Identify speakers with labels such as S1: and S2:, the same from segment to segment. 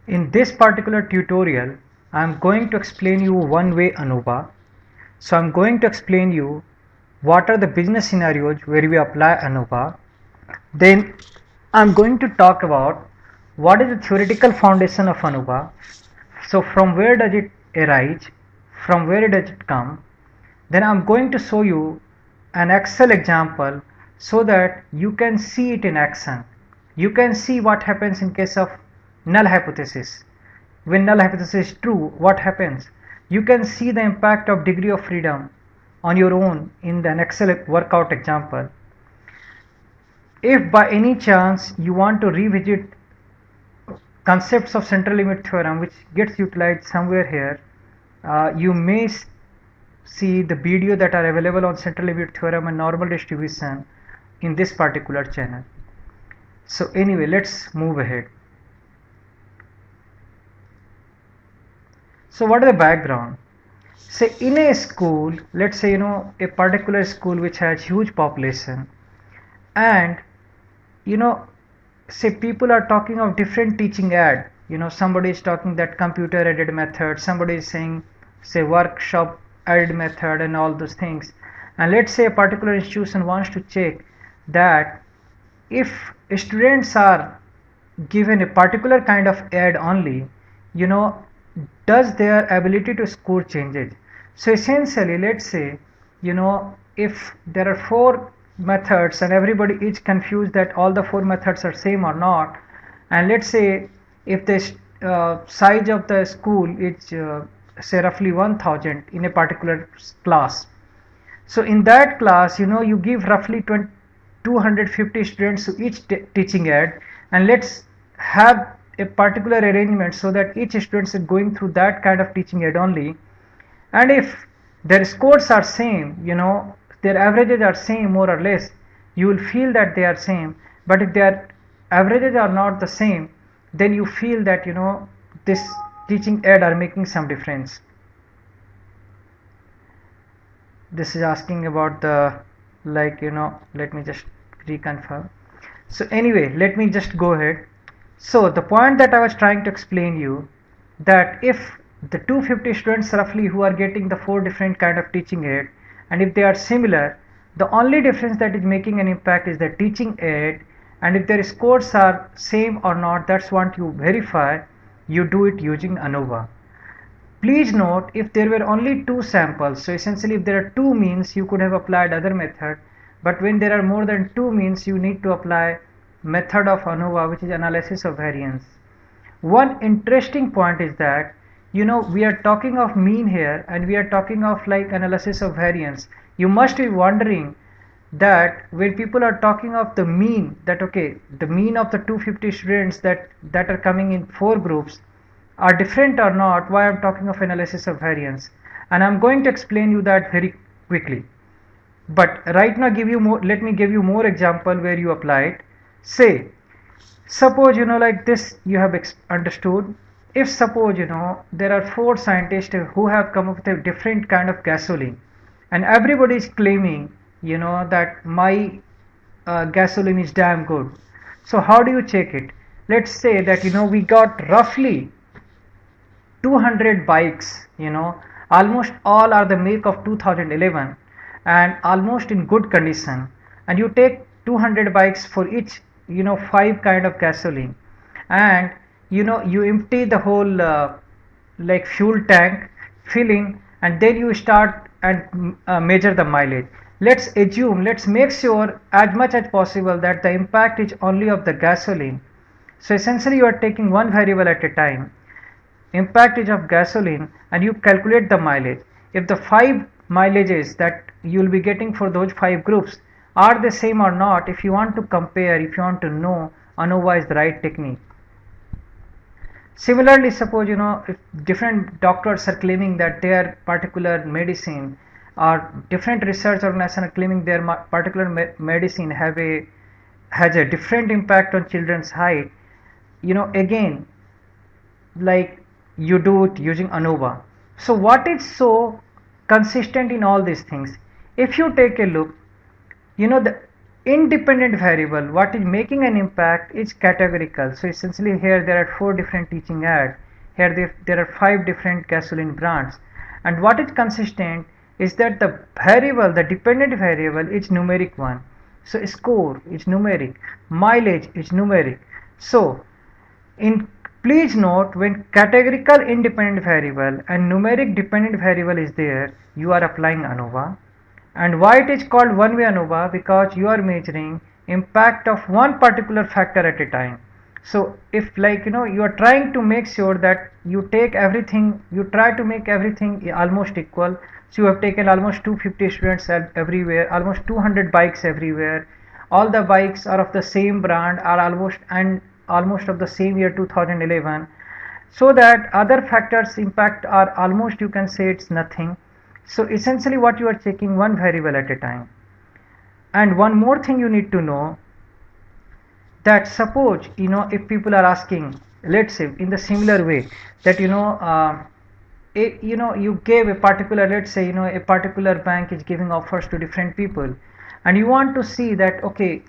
S1: In this particular tutorial, I am going to explain you one-way ANOVA. So I'm going to explain you what are the business scenarios where we apply ANOVA. Then I'm going to talk about what is the theoretical foundation of ANOVA. So from where does it arise? From where does it come? Then I'm going to show you an Excel example so that you can see it in action. You can see what happens in case of null hypothesis. When null hypothesis is true, what happens? You can see the impact of degree of freedom on your own in an Excel workout example. If by any chance you want to revisit concepts of central limit theorem which gets utilized somewhere here, you may see the video that are available on central limit theorem and normal distribution in this particular channel. So anyway, let's move ahead. So what is the background? Say in a school, let's say a particular school which has huge population, and say people are talking of different teaching aid. Somebody is talking that computer aided method, somebody is saying say workshop aided method and all those things. And let's say a particular institution wants to check that if students are given a particular kind of aid only, does their ability to score changes. So essentially, let's say if there are four methods and everybody is confused that all the four methods are same or not, and let's say if the size of the school is say roughly 1000 in a particular class, so in that class you give roughly 250 students to each teaching aid, and let's have a particular arrangement so that each student is going through that kind of teaching aid only. And if their scores are same, their averages are same more or less, you will feel that they are same. But if their averages are not the same, then you feel that this teaching aid are making some difference. This is asking about the let me just reconfirm. So anyway, let me just go ahead. So the point that I was trying to explain you, that if the 250 students roughly who are getting the four different kind of teaching aid, and if they are similar, the only difference that is making an impact is the teaching aid, and if their scores are same or not, that's what you verify. You do it using ANOVA. Please note, if there were only two samples, so essentially if there are two means, you could have applied other method, but when there are more than two means, you need to apply method of ANOVA, which is analysis of variance. One interesting point is that we are talking of mean here, and we are talking of like analysis of variance. You must be wondering that when people are talking of the mean, that okay, the mean of the 250 students that are coming in four groups are different or not, why I'm talking of analysis of variance. And I'm going to explain you that very quickly. But right now let me give you more example where you apply it. Say suppose like this you have understood. If suppose there are four scientists who have come up with a different kind of gasoline, and everybody is claiming that my gasoline is damn good. So how do you check it? Let's say that we got roughly 200 bikes, almost all are the make of 2011 and almost in good condition, and you take 200 bikes for each 5 kind of gasoline, and you empty the whole like fuel tank, filling, and then you start and measure the mileage. Let's make sure as much as possible that the impact is only of the gasoline. So essentially you are taking one variable at a time, impact is of gasoline, and you calculate the mileage. If the 5 mileages that you will be getting for those 5 groups are the same or not, if you want to compare, if you want to know, ANOVA is the right technique. Similarly, suppose if different doctors are claiming that their particular medicine, or different research organizations are claiming their particular medicine has a different impact on children's height, again like you do it using ANOVA. So what is so consistent in all these things? If you take a look, the independent variable what is making an impact is categorical. So essentially here there are 4 different teaching aids. Here there are 5 different gasoline brands, and what is consistent is that the variable, the dependent variable, is numeric one. So score is numeric, mileage is numeric. So in please note, when categorical independent variable and numeric dependent variable is there, you are applying ANOVA. And why it is called one-way ANOVA? Because you are measuring impact of one particular factor at a time. So if you are trying to make sure that you take everything, you try to make everything almost equal. So you have taken almost 250 students everywhere, almost 200 bikes everywhere. All the bikes are of the same brand, are almost of the same year 2011, so that other factors impact are almost, you can say, it's nothing. So essentially what you are checking one variable at a time. And one more thing you need to know, that suppose if people are asking, let's say in the similar way, that you gave a particular, let's say a particular bank is giving offers to different people, and you want to see that okay,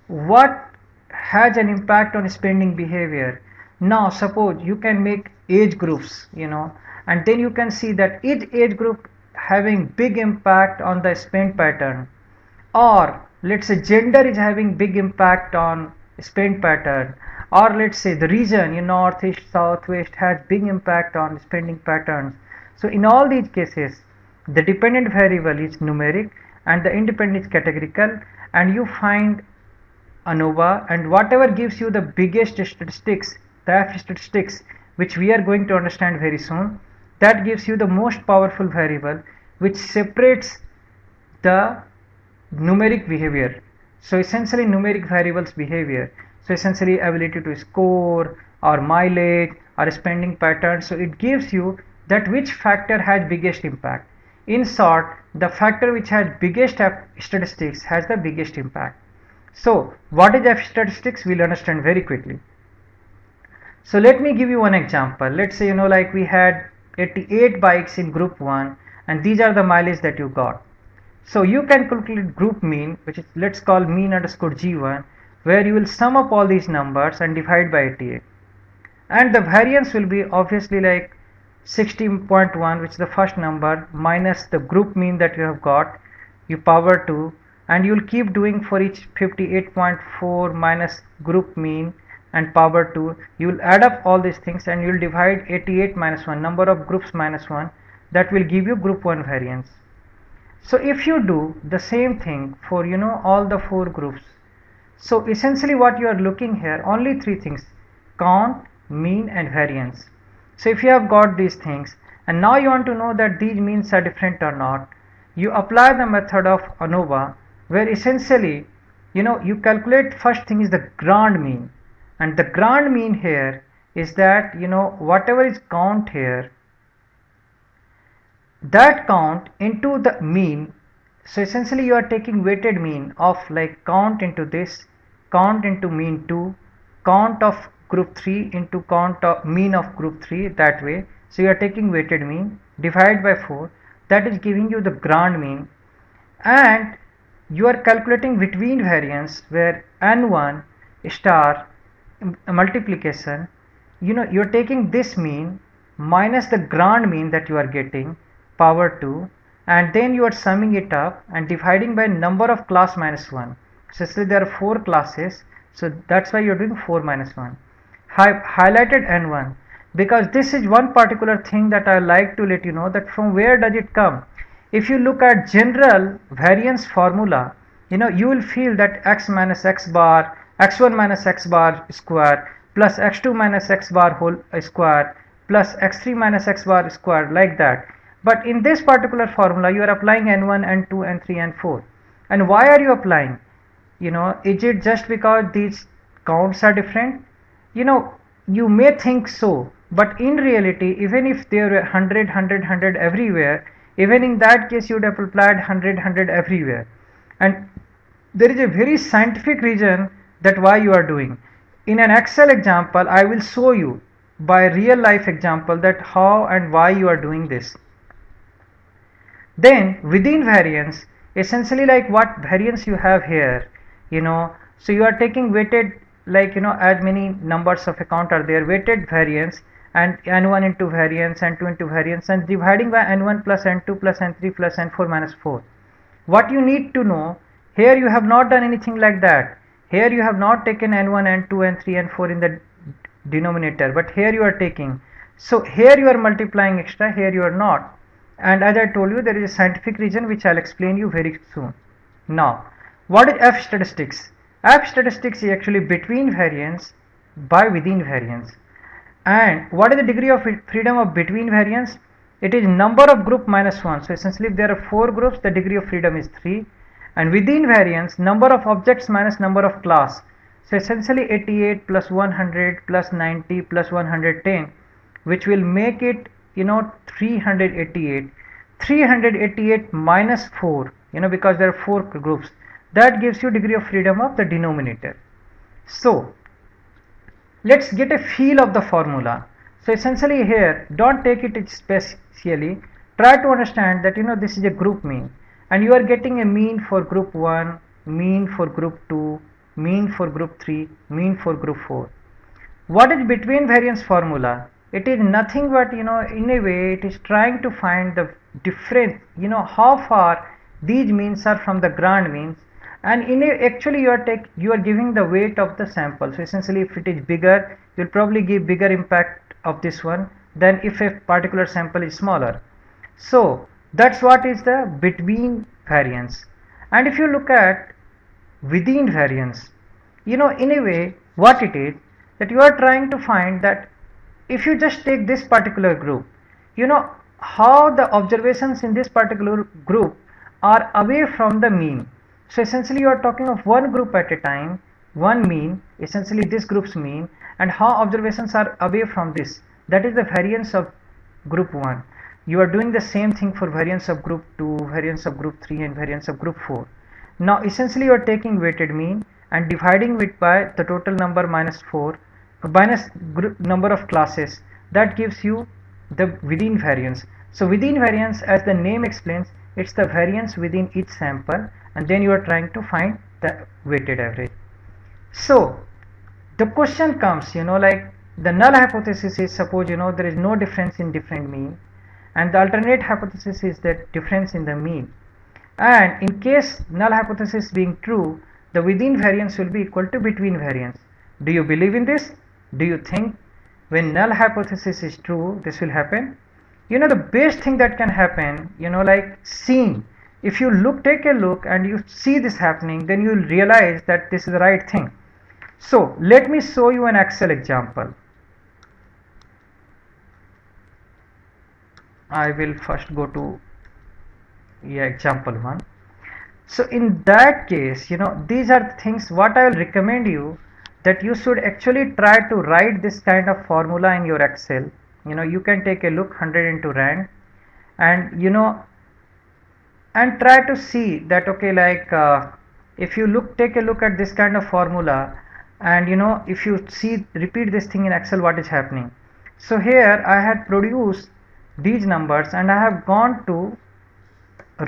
S1: what has an impact on spending behavior. Now suppose you can make age groups, and then you can see that each age group having big impact on the spend pattern, or let's say gender is having big impact on spend pattern, or let's say the region, north, east, south, west has big impact on spending patterns. So in all these cases, the dependent variable is numeric and the independent is categorical, and you find ANOVA, and whatever gives you the biggest statistics, the F statistics, which we are going to understand very soon, that gives you the most powerful variable which separates the numeric behavior. So essentially numeric variables behavior, so essentially ability to score or mileage or spending pattern. So it gives you that which factor has biggest impact. In short, the factor which has biggest statistics has the biggest impact. So what is F statistics? We'll understand very quickly. So let me give you one example. Let's say like we had 88 bikes in group 1, and these are the mileage that you got. So you can calculate group mean, which is, let's call mean underscore G1, where you will sum up all these numbers and divide by 88, and the variance will be obviously like 16.1, which is the first number, minus the group mean that you have got, you power 2, and you will keep doing for each 58.4 minus group mean and power 2. You will add up all these things and you will divide 88 minus 1, number of groups minus 1, that will give you group 1 variance. So if you do the same thing for all the 4 groups, so essentially what you are looking here, only 3 things: count, mean and variance. So if you have got these things, and now you want to know that these means are different or not, you apply the method of ANOVA, where essentially you calculate, first thing is the grand mean, and the grand mean here is that whatever is count here, that count into the mean. So essentially you are taking weighted mean of like count into this, count into mean 2, count of group 3 into count of mean of group 3, that way. So you are taking weighted mean, divide by 4, that is giving you the grand mean, and you are calculating between variance, where n1 star multiplication, you are taking this mean minus the grand mean that you are getting, power 2, and then you are summing it up and dividing by number of class minus 1. So there are 4 classes, so that's why you are doing 4 minus 1. Highlighted n1 because this is one particular thing that I like to let you know, that from where does it come. If you look at general variance formula, you will feel that x minus x bar, x1 minus x bar square plus x2 minus x bar whole square plus x3 minus x bar square, like that. But in this particular formula you are applying n1, n2, n3, n4. And why are you applying? Is it just because these counts are different? You may think so, but in reality, even if there were 100, 100, 100 everywhere, even in that case you would have applied 100, 100 everywhere. And there is a very scientific reason that why you are doing. In an Excel example, I will show you by real life example that how and why you are doing this. Then within variance, essentially like what variance you have here, So you are taking weighted, like as many numbers of account are there, weighted variance, and n1 into variance, n2 into variance, and dividing by n1 plus n2 plus n3 plus n4 minus 4. What you need to know, here you have not done anything like that. Here you have not taken n1, n2, n3, n4 in the denominator, but here you are taking. So here you are multiplying extra, here you are not. And as I told you, there is a scientific reason which I'll explain you very soon. Now, what is F statistics? F statistics is actually between variance by within variance. And what is the degree of freedom of between variance? It is number of group minus 1. So essentially if there are 4 groups, the degree of freedom is 3. And within variance, number of objects minus number of class. So essentially 88 plus 100 plus 90 plus 110, which will make it 388. 388 minus 4, because there are 4 groups. That gives you degree of freedom of the denominator. So let's get a feel of the formula. So essentially here, don't take it specially. Try to understand that this is a group mean, and you are getting a mean for group 1, mean for group 2, mean for group 3, mean for group 4. What is between variance formula? It is nothing but in a way it is trying to find the difference, how far these means are from the grand means. And actually you are giving the weight of the sample. So essentially if it is bigger, you'll probably give bigger impact of this one than if a particular sample is smaller. So that's what is the between variance. And if you look at within variance, in a way what it is, that you are trying to find that if you just take this particular group, how the observations in this particular group are away from the mean. So essentially you are talking of one group at a time, one mean, essentially this group's mean, and how observations are away from this. That is the variance of group 1. You are doing the same thing for variance of group 2, variance of group 3, and variance of group 4. Now essentially you are taking weighted mean and dividing it by the total number minus 4, minus number of classes. That gives you the within variance. So within variance, as the name explains, it's the variance within each sample, and then you are trying to find the weighted average. So the question comes, like the null hypothesis is, suppose there is no difference in different mean, and the alternate hypothesis is that difference in the mean. And in case null hypothesis being true, the within variance will be equal to between variance. Do you believe in this? Do you think when null hypothesis is true, this will happen? The best thing that can happen, like seeing, if you take a look and you see this happening, then you will realize that this is the right thing. So let me show you an Excel example. I will first go to example 1. So in that case, these are the things what I will recommend you, that you should actually try to write this kind of formula in your Excel. You can take a look 100 into rand, and and try to see that, okay, like if you take a look at this kind of formula, and if you repeat this thing in Excel, what is happening. So here I had produced these numbers, and I have gone to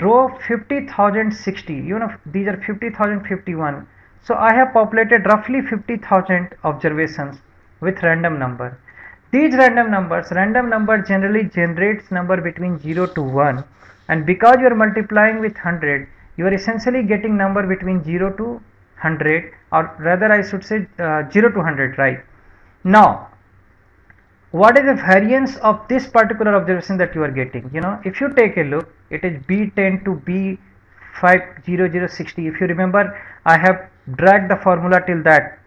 S1: row 50,060. These are 50,051. So I have populated roughly 50,000 observations with random number. These random number generally generates number between 0 to 1, and because you are multiplying with 100, you are essentially getting number between 0 to 100, or rather I should say 0 to 100, right? Now what is the variance of this particular observation that you are getting? If you take a look, it is B10 to B50060. If you remember, I have dragged the formula till that,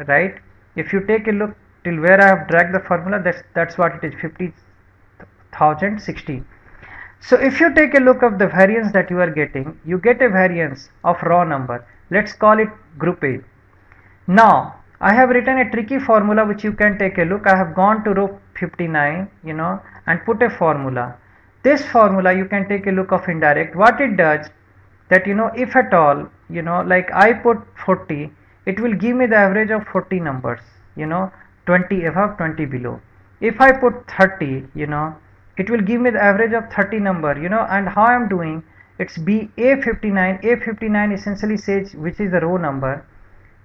S1: right? If you take a look till where I have dragged the formula, that's what it is, 50,060. So if you take a look of the variance that you are getting, you get a variance of raw number. Let's call it group A. Now I have written a tricky formula which you can take a look. I have gone to row 59, and put a formula. This formula you can take a look of indirect. What it does, that if at all, like I put 40, it will give me the average of 40 numbers, 20 above, 20 below. If I put 30, it will give me the average of 30 number, and how I am doing, it's be A59 essentially says which is the row number,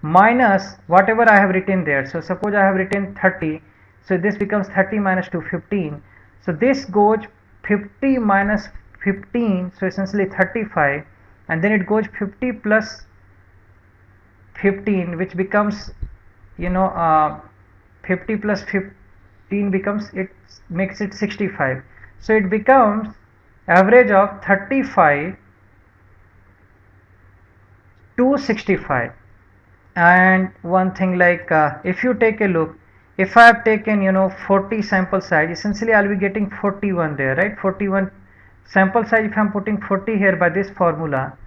S1: minus whatever I have written there. So suppose I have written 30, so this becomes 30 minus 2, 15. So this goes 50 minus 15, so essentially 35, and then it goes 50 plus 15, which becomes 50 plus 15 becomes, it makes it 65. So it becomes average of 35 to 65. And one thing, like if you take a look, if I have taken 40 sample size, essentially I'll be getting 41 there, right? 41 sample size. If I'm putting 40 here by this formula,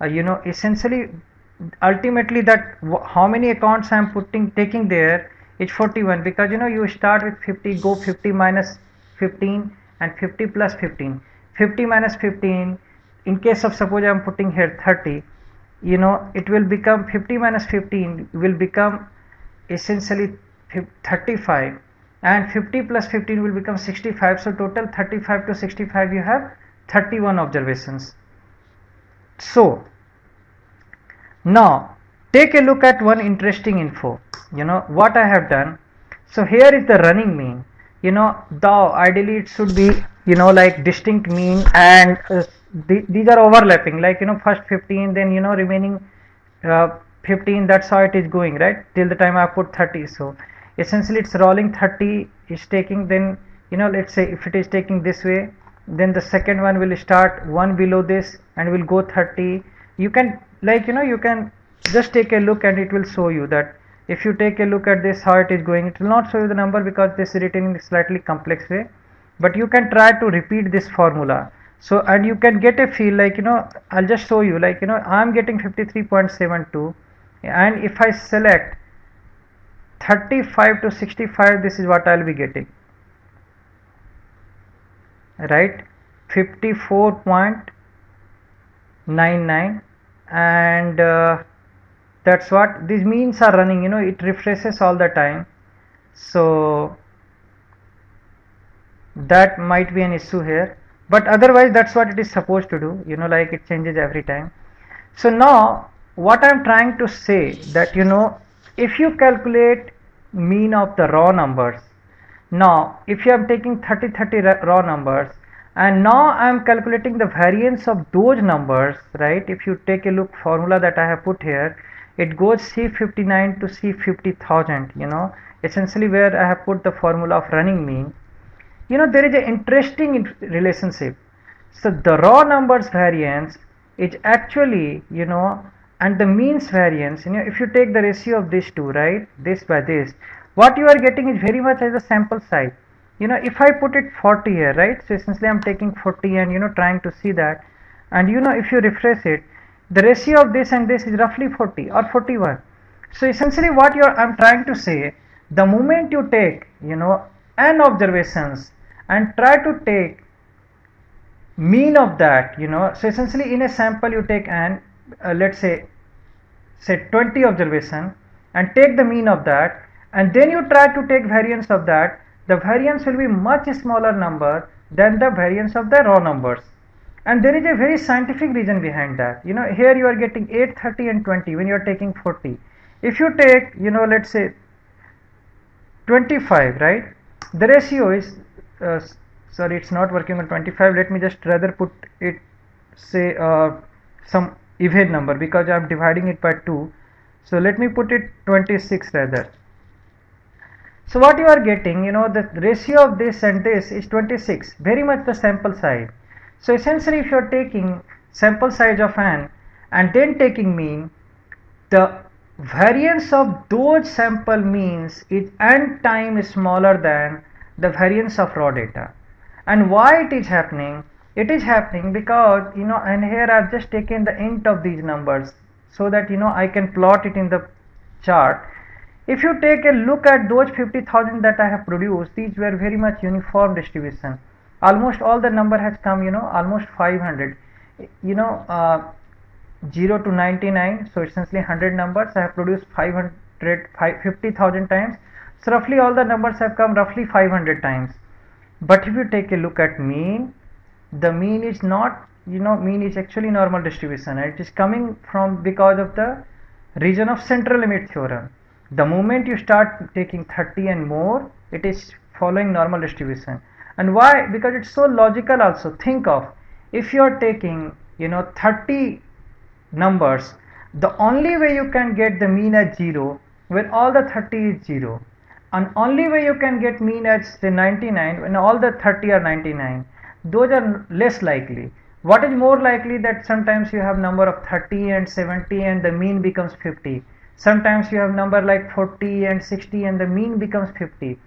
S1: essentially ultimately that how many accounts I'm taking there is 41, because you start with 50, go 50 minus 15 and 50 plus 15, 50 minus 15. In case of suppose I'm putting here 30, it will become 50 minus 15 will become essentially 35, and 50 plus 15 will become 65. So total 35 to 65, you have 31 observations. So now take a look at one interesting info. What I have done. So here is the running mean. Though ideally it should be like distinct mean, and these are overlapping, like first 15, then remaining 15. That's how it is going, right, till the time I put 30. So essentially it's rolling. 30 is taking, then let's say if it is taking this way, then the second one will start one below this and will go 30. You can you can just take a look and it will show you that. If you take a look at this how it is going, it will not show you the number because this is written in a slightly complex way, but you can try to repeat this formula. So, and you can get a feel, like I'll just show you, like I'm getting 53.72, and if I select 35 to 65, this is what I'll be getting, right? 54.99, and that's what these means are running. It refreshes all the time, so that might be an issue here, but otherwise that's what it is supposed to do. Like it changes every time. So now what I'm trying to say, that if you calculate mean of the raw numbers, now if you are taking 30 raw numbers, and now I am calculating the variance of those numbers, right? If you take a look formula that I have put here, it goes C59 to C50,000, essentially where I have put the formula of running mean. There is an interesting relationship. So the raw numbers variance is actually, and the means variance, if you take the ratio of these two, right, this by this, what you are getting is very much as a sample size. If I put it 40 here, right, so essentially I'm taking 40 and trying to see that, and if you refresh it, the ratio of this and this is roughly 40 or 41. So essentially what I'm trying to say, the moment you take n observations and try to take mean of that, so essentially in a sample you take an let's say 20 observation and take the mean of that, and then you try to take variance of that, the variance will be much smaller number than the variance of the raw numbers. And there is a very scientific reason behind that. Here you are getting 8, 30 and 20 when you are taking 40. If you take let's say 25, right, the ratio is sorry, it's not working on 25. Let me just rather put it, say some even number, because I'm dividing it by 2. So let me put it 26 rather. So what you are getting, the ratio of this and this is 26, very much the sample size. So essentially if you are taking sample size of n and then taking mean, the variance of those sample means is n times smaller than the variance of raw data. And why it is happening? It is happening because and here I've just taken the int of these numbers so that I can plot it in the chart. If you take a look at those 50,000 that I have produced, these were very much uniform distribution. Almost all the number has come, almost 500, 0 to 99, so essentially 100 numbers I have produced 50,000 times. So roughly all the numbers have come roughly 500 times. But if you take a look at mean, the mean is not mean is actually normal distribution, and it is coming from because of the region of central limit theorem. The moment you start taking 30 and more, it is following normal distribution. And why? Because it's so logical also. Think of, if you are taking 30 numbers, the only way you can get the mean as 0 when all the 30 is 0, and only way you can get mean as say 99 when all the 30 are 99. Those are less likely. What is more likely? That sometimes you have number of 30 and 70 and the mean becomes 50. Sometimes you have number like 40 and 60 and the mean becomes 50.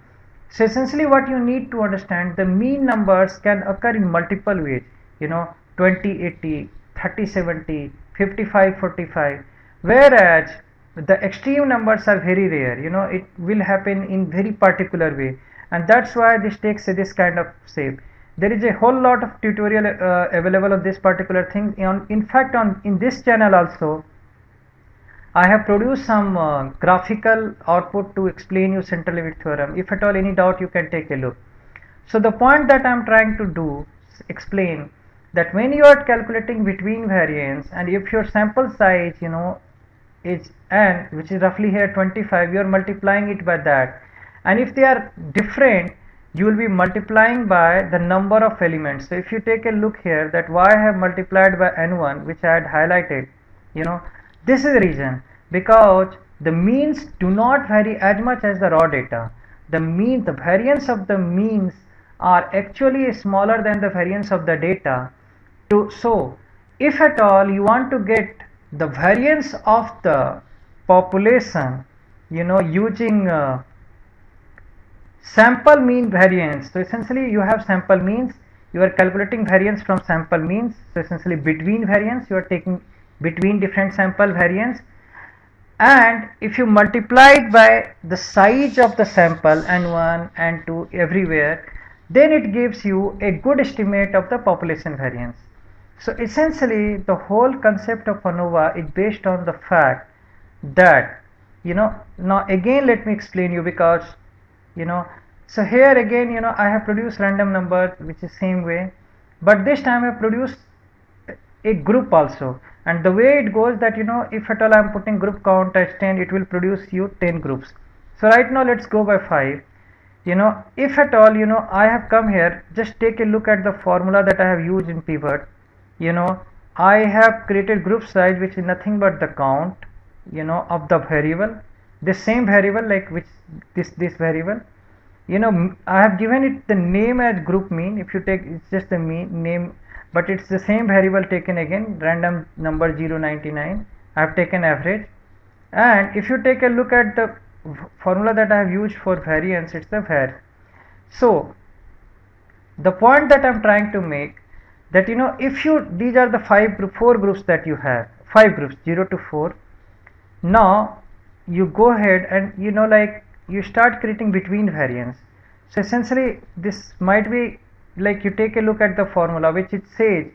S1: So essentially what you need to understand, the mean numbers can occur in multiple ways, 20 80, 30 70, 55 45, whereas the extreme numbers are very rare. It will happen in very particular way, and that's why this takes this kind of shape. There is a whole lot of tutorial available of this particular thing. In fact, in this channel also I have produced some graphical output to explain you central limit theorem. If at all any doubt, you can take a look. So the point that I am trying to do is explain that when you are calculating between variance, and if your sample size is n, which is roughly here 25, you are multiplying it by that, and if they are different, you will be multiplying by the number of elements. So if you take a look here, that why I have multiplied by n1, which I had highlighted, this is the reason, because the means do not vary as much as the raw data. The variance of the means are actually smaller than the variance of the data. So if at all you want to get the variance of the population, using sample mean variance. So essentially you have sample means, you are calculating variance from sample means. So essentially between variance, you are taking between different sample variance, and if you multiply it by the size of the sample n1 n2 everywhere, then it gives you a good estimate of the population variance. So essentially the whole concept of ANOVA is based on the fact that now again let me explain you, because so here again I have produced random number which is same way, but this time I have produced a group also, and the way it goes that if at all I am putting group count as 10, it will produce you 10 groups. So right now let's go by 5. If at all I have come here, just take a look at the formula that I have used in pivot. I have created group size, which is nothing but the count of the variable, the same variable like which this variable. I have given it the name as group mean. If you take, it's just the name, but it's the same variable taken again, random number 099. I have taken average, and if you take a look at the formula that I have used for variance, it's the var. So the point that I'm trying to make, that if these are the 4 groups that you have, 5 groups 0 to 4. Now you go ahead and like you start creating between variance. So essentially this might be like, you take a look at the formula, which it says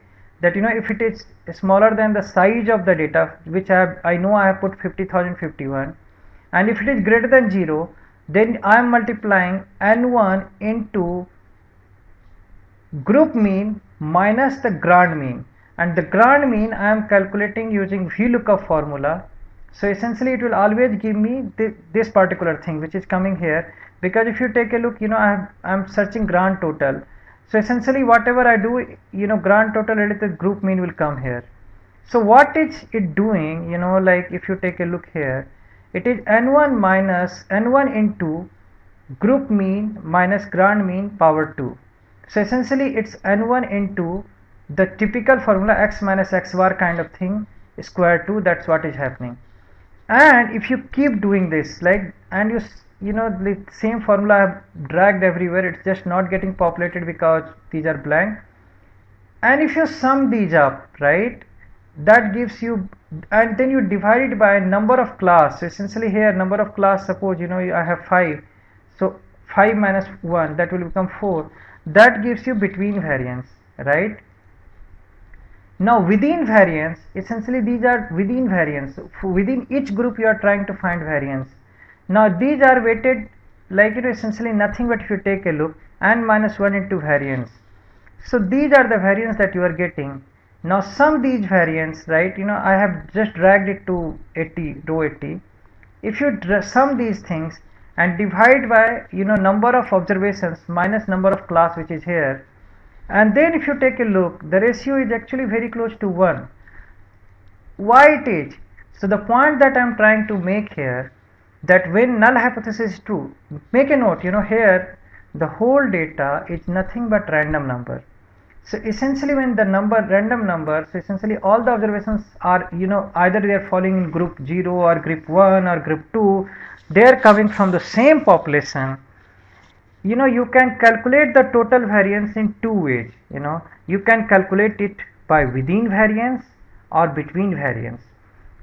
S1: that if it is smaller than the size of the data, which I know I have put 50,051, and if it is greater than 0, then I am multiplying n1 into group mean minus the grand mean, and the grand mean I am calculating using VLOOKUP formula. So essentially it will always give me this particular thing which is coming here, because if you take a look, I am searching grand total. So essentially whatever I do, grand total related group mean will come here. So what is it doing, like if you take a look here, it is n1 minus n1 into group mean minus grand mean power 2. So essentially it's n1 into the typical formula x minus x bar kind of thing, square 2. That's what is happening. And if you keep doing this, like, and the same formula I have dragged everywhere, it's just not getting populated because these are blank. And if you sum these up, right, that gives you, and then you divide it by number of class. So essentially here number of class, suppose I have 5, so 5 minus 1, that will become 4. That gives you between variance, right? Now within variance, essentially these are within variance. Within each group you are trying to find variance. Now these are weighted like essentially nothing but, if you take a look, n minus 1 into variance. So these are the variance that you are getting. Now sum these variance, right? I have just dragged it to 80, row 80. If you sum these things and divide by number of observations minus number of class, which is here, and then if you take a look, the ratio is actually very close to 1. Why it is? So the point that I am trying to make here, that when null hypothesis is true, make a note, here the whole data is nothing but random number. So essentially when the random number, so essentially all the observations are, either they are falling in group 0 or group 1 or group 2, they are coming from the same population. You can calculate the total variance in two ways. You can calculate it by within variance or between variance.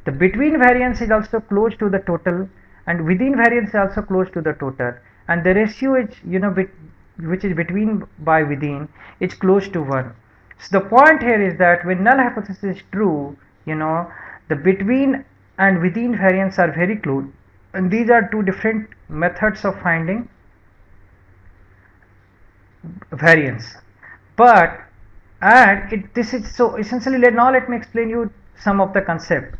S1: The between variance is also close to the total, and within variance is also close to the total, and the ratio is which is between by within is close to 1. So the point here is that when null hypothesis is true, the between and within variance are very close, and these are two different methods of finding variance. But this is so essentially, now let me explain you some of the concept.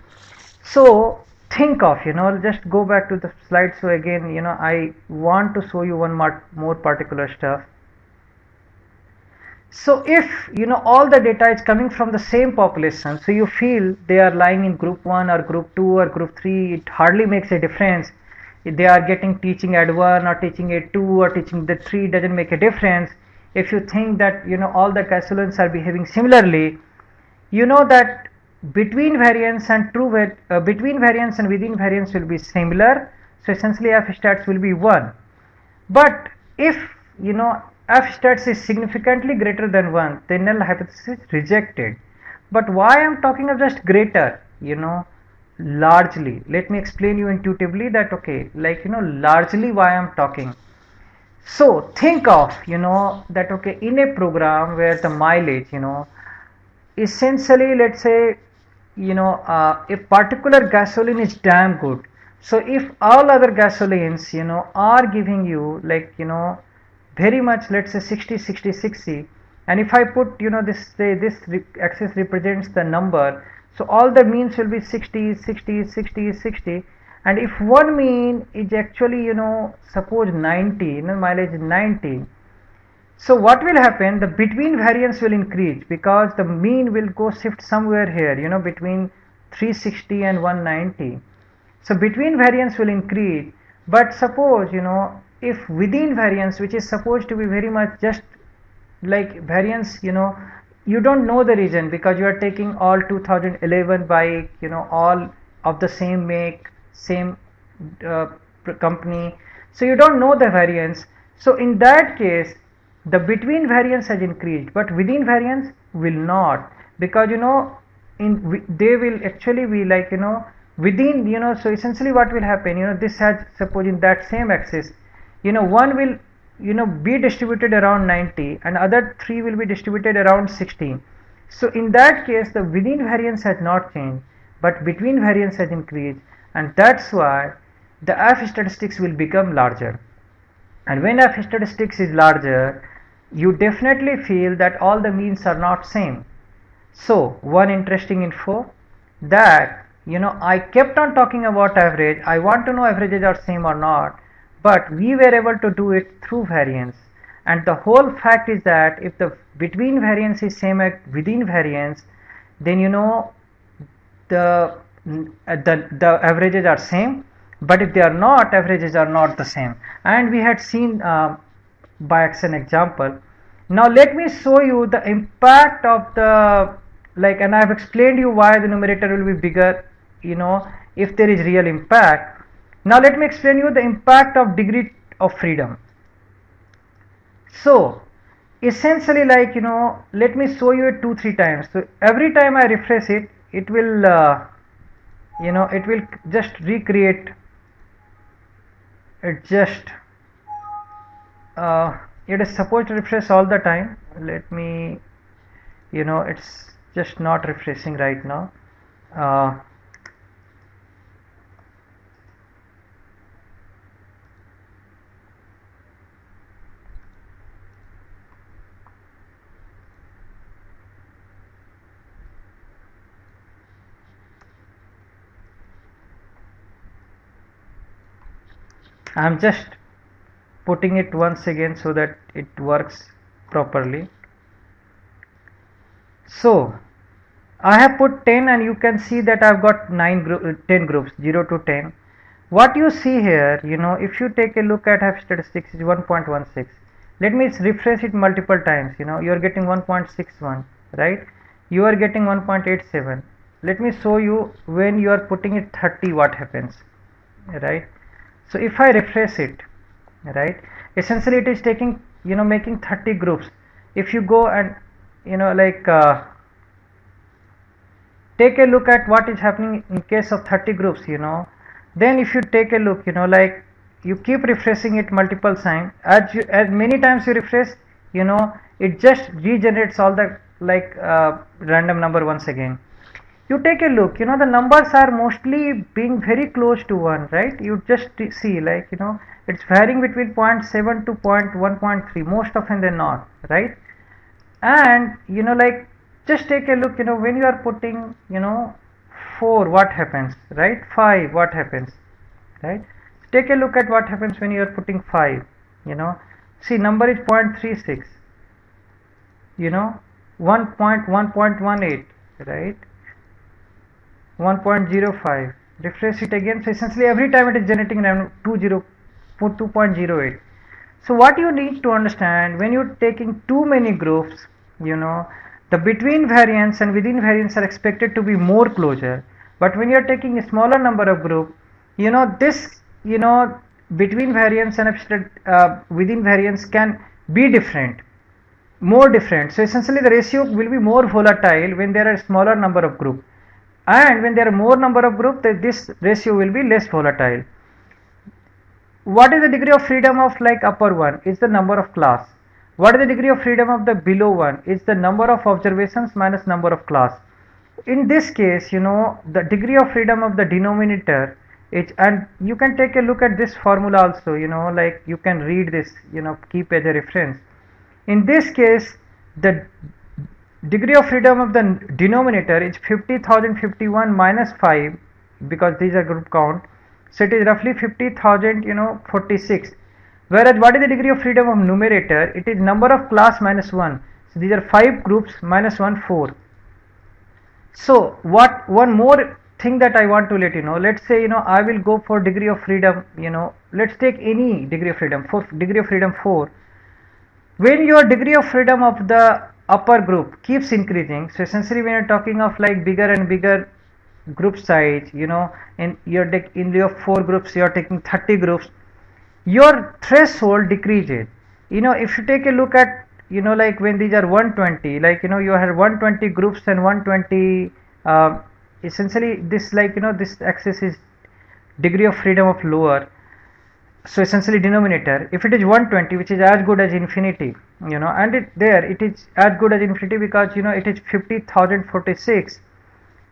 S1: So think of, just go back to the slide. So again, I want to show you one more particular stuff. So if all the data is coming from the same population, so you feel they are lying in group 1 or group 2 or group 3, it hardly makes a difference. If they are getting teaching at 1 or teaching at 2 or teaching the 3, doesn't make a difference. If you think that all the Castellans are behaving similarly, that between variance and between variance and within variance will be similar. So essentially f stats will be 1. But if f stats is significantly greater than 1, then null hypothesis is rejected. But why I am talking of just greater, largely, let me explain you intuitively that okay, largely why I am talking. So think of that okay, in a program where the mileage essentially, let's say a particular gasoline is damn good. So if all other gasolines are giving you very much, let's say 60 60 60, and if I put this, say this axis represents the number, so all the means will be 60 60 60 60, and if one mean is actually suppose 90, mileage is 90, so what will happen, the between variance will increase because the mean will go shift somewhere here between 360 and 190. So between variance will increase, but suppose if within variance, which is supposed to be very much just like variance, you don't know the reason because you are taking all 2011 bike, all of the same make, same company, so you don't know the variance. So in that case the between variance has increased, but within variance will not, because they will actually be within, so essentially what will happen, this has, suppose in that same axis, one will be distributed around 90 and other 3 will be distributed around 16. So in that case the within variance has not changed, but between variance has increased, and that's why the f statistics will become larger. And when f statistics is larger, you definitely feel that all the means are not same. So one interesting info, that I kept on talking about average. I want to know averages are same or not, but we were able to do it through variance. And the whole fact is that if the between variance is same as within variance, then the averages are same, but if they are not, averages are not the same. And we had seen by an example. Now let me show you the impact of the, and I have explained you why the numerator will be bigger if there is real impact. Now let me explain you the impact of degree of freedom. So essentially, let me show you it 2-3 times. So every time I refresh it, it will it will just recreate it. Just it is supposed to refresh all the time. Let me, it's just not refreshing right now. I'm just putting it once again so that it works properly. So I have put 10 and you can see that I've got 10 groups, 0 to 10. What you see here, if you take a look at have statistics is 1.16. Let me refresh it multiple times. You are getting 1.61, right? You are getting 1.87. Let me show you when you are putting it 30 what happens, right? So if I refresh it, right, essentially it is taking, making 30 groups. If you go and take a look at what is happening in case of 30 groups, then if you take a look, you keep refreshing it multiple times. As many times you refresh, it just regenerates all the random number once again. You take a look, the numbers are mostly being very close to 1, right? You just see it's varying between 0.7 to 1.3 most often than not, right? And just take a look, when you are putting 4, what happens, right? 5, what happens, right? Take a look at what happens when you are putting 5. See, number is 0.36, 1.18, right? 1.05. Refresh it again. So essentially every time it is generating around 2.08. So what you need to understand, when you're taking too many groups, the between variance and within variance are expected to be more closer. But when you're taking a smaller number of group, this between variance and within variance can be different, more different. So essentially the ratio will be more volatile when there are a smaller number of group, and when there are more number of group, this ratio will be less volatile. What is the degree of freedom of upper one? Is the number of class. What is the degree of freedom of the below one? Is the number of observations minus number of class. In this case, the degree of freedom of the denominator is, and you can take a look at this formula also, you can read this, keep as a reference. In this case, the degree of freedom of the denominator is 50,051 minus 5, because these are group count, so it is roughly 50,046. Whereas what is the degree of freedom of numerator? It is number of class minus 1. So these are 5 groups minus 1, 4. So one more thing that I want to let you know, let's say I will go for degree of freedom, let's take any degree of freedom, for degree of freedom 4. When your degree of freedom of the upper group keeps increasing, so essentially when you're talking of bigger and bigger group size, in your 4 groups you're taking 30 groups, your threshold decreases. If you take a look at when these are 120, you have 120 groups and 120, essentially this this axis is degree of freedom of lower, so essentially denominator, if it is 120, which is as good as infinity, and it is as good as infinity because it is 50,046.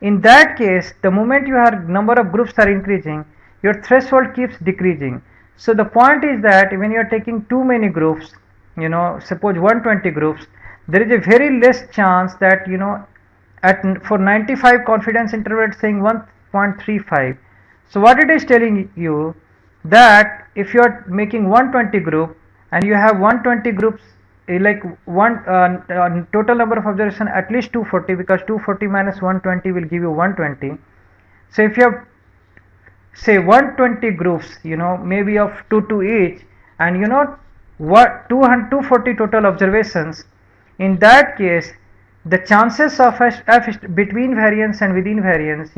S1: In that case, the moment you have number of groups are increasing, your threshold keeps decreasing. So the point is that when you are taking too many groups, suppose 120 groups, there is a very less chance that for 95 confidence interval it's saying 1.35. So what it is telling you, that if you are making 120 group and you have 120 groups, total number of observation at least 240, because 240 minus 120 will give you 120. So if you have say 120 groups, maybe of 2 to each, and 240 total observations, in that case the chances of between variance and within variance,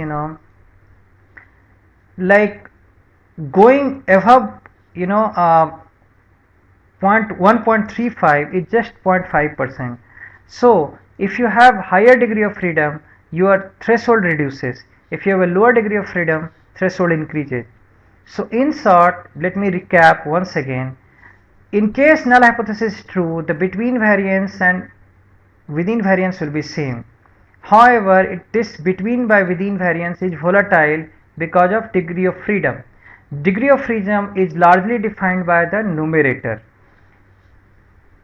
S1: going above 1.35 is just 0.5%. So if you have higher degree of freedom, your threshold reduces. If you have a lower degree of freedom, threshold increases. So in short, let me recap once again. In case null hypothesis is true, the between variance and within variance will be same. However, this between by within variance is volatile because of degree of freedom. Degree of freedom is largely defined by the numerator,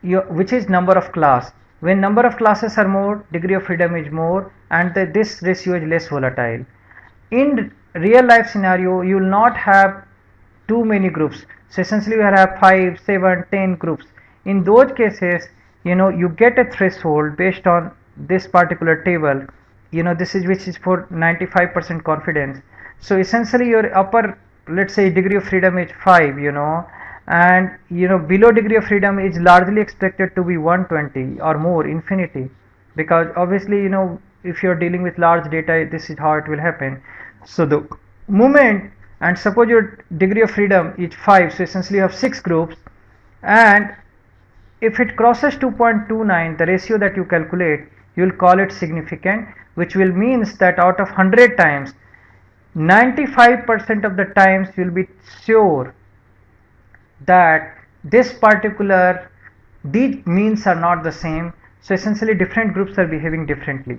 S1: which is number of class. When number of classes are more, degree of freedom is more, and this ratio is less volatile. In real life scenario, you will not have too many groups. So essentially you have 5, 7, 10 groups. In those cases, you get a threshold based on this particular table. This is which is for 95% confidence. So essentially your upper, let's say, degree of freedom is 5, and below degree of freedom is largely expected to be 120 or more, infinity, because obviously if you're dealing with large data, this is how it will happen. So the moment, and suppose your degree of freedom is 5, so essentially you have 6 groups, and if it crosses 2.29, the ratio that you calculate, you will call it significant, which will means that out of 100 times, 95% of the times you will be sure that this particular, these means are not the same. So essentially different groups are behaving differently.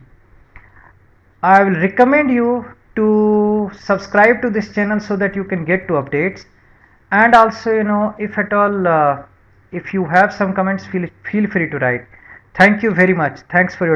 S1: I will recommend you to subscribe to this channel so that you can get to updates, and also if at all if you have some comments, feel free to write. Thank you very much. Thanks for your